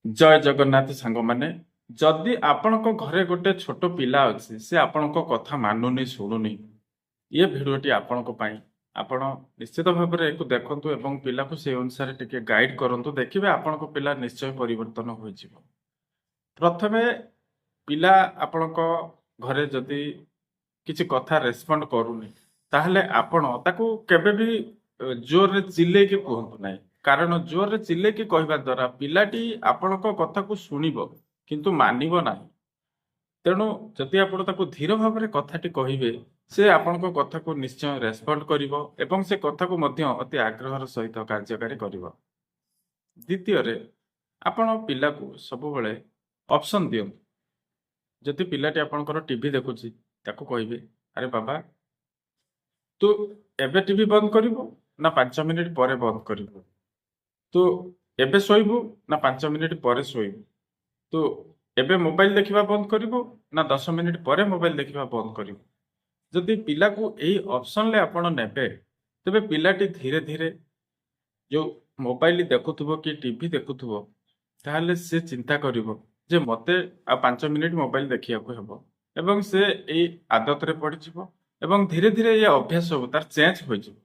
ଜୟ ଜଗନ୍ନାଥ ସାଙ୍ଗମାନେ। ଯଦି ଆପଣଙ୍କ ଘରେ ଗୋଟେ ଛୋଟ ପିଲା ଅଛି, ସେ ଆପଣଙ୍କ କଥା ମାନୁନି, ଶୁଣୁନି, ଇଏ ଭିଡ଼ିଓଟି ଆପଣଙ୍କ ପାଇଁ। ଆପଣ ନିଶ୍ଚିତ ଭାବରେ ଏକୁ ଦେଖନ୍ତୁ ଏବଂ ପିଲାକୁ ସେଇ ଅନୁସାରେ ଟିକେ ଗାଇଡ କରନ୍ତୁ। ଦେଖିବେ ଆପଣଙ୍କ ପିଲା ନିଶ୍ଚୟ ପରିବର୍ତ୍ତନ ହୋଇଯିବ। ପ୍ରଥମେ ପିଲା ଆପଣଙ୍କ ଘରେ ଯଦି କିଛି କଥା ରେସ୍ପଣ୍ଡ କରୁନି, ତାହେଲେ ଆପଣ ତାକୁ କେବେ ବି ଜୋରରେ ଚିଲେଇକି କୁହନ୍ତୁ ନାହିଁ। କାରଣ ଜୋରରେ ଚିଲେଇକି କହିବା ଦ୍ୱାରା ପିଲାଟି ଆପଣଙ୍କ କଥାକୁ ଶୁଣିବ କିନ୍ତୁ ମାନିବ ନାହିଁ। ତେଣୁ ଯଦି ଆପଣ ତାକୁ ଧୀର ଭାବରେ କଥାଟି କହିବେ, ସେ ଆପଣଙ୍କ କଥାକୁ ନିଶ୍ଚୟ ରେସ୍ପଣ୍ଡ କରିବ ଏବଂ ସେ କଥାକୁ ମଧ୍ୟ ଅତି ଆଗ୍ରହର ସହିତ କାର୍ଯ୍ୟକାରୀ କରିବ। ଦ୍ୱିତୀୟରେ, ଆପଣ ପିଲାକୁ ସବୁବେଳେ ଅପସନ୍ ଦିଅନ୍ତୁ। ଯଦି ପିଲାଟି ଆପଣଙ୍କର ଟିଭି ଦେଖୁଛି, ତାକୁ କହିବେ, ଆରେ ବାବା, ତୁ ଏବେ ଟିଭି ବନ୍ଦ କରିବୁ ନା 5 ମିନିଟ ପରେ ବନ୍ଦ କରିବୁ? ତୁ ଏବେ ଶୋଇବୁ ନା 5 ମିନିଟ ପରେ ଶୋଇବୁ? ତୁ ଏବେ ମୋବାଇଲ ଦେଖିବା ବନ୍ଦ କରିବୁ ନା 10 ମିନିଟ ପରେ ମୋବାଇଲ ଦେଖିବା ବନ୍ଦ କରିବୁ? ଯଦି ପିଲାକୁ ଏଇ ଅପସନରେ ଆପଣ ନେବେ, ତେବେ ପିଲାଟି ଧୀରେ ଧୀରେ ଯୋଉ ମୋବାଇଲ ଦେଖୁଥିବ କି ଟିଭି ଦେଖୁଥିବ, ତାହେଲେ ସେ ଚିନ୍ତା କରିବ ଯେ ମତେ ଆଉ 5 ମିନିଟ ମୋବାଇଲ ଦେଖିବାକୁ ହେବ ଏବଂ ସେ ଏଇ ଆଦତରେ ପଡିଯିବ ଏବଂ ଧୀରେ ଧୀରେ ଏ ଅଭ୍ୟାସ ସବୁ ତାର ଚେଞ୍ଜ ହୋଇଯିବ।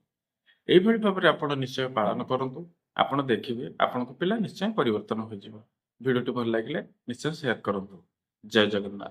এইଭଳି ଭାବରେ ଆପଣ ନିଶ୍ଚୟ ପାଳନ କରନ୍ତୁ। ଆପଣ ଦେଖିବେ ଆପଣଙ୍କ ପିଲା ନିଶ୍ଚୟ ପରିବର୍ତ୍ତନ ହୋଇଯିବ। ଭିଡ଼ିଓଟି ଭଲ ଲାଗିଲେ ନିଶ୍ଚୟ ସେୟାର କରନ୍ତୁ। ଜୟ ଜଗନ୍ନାଥ।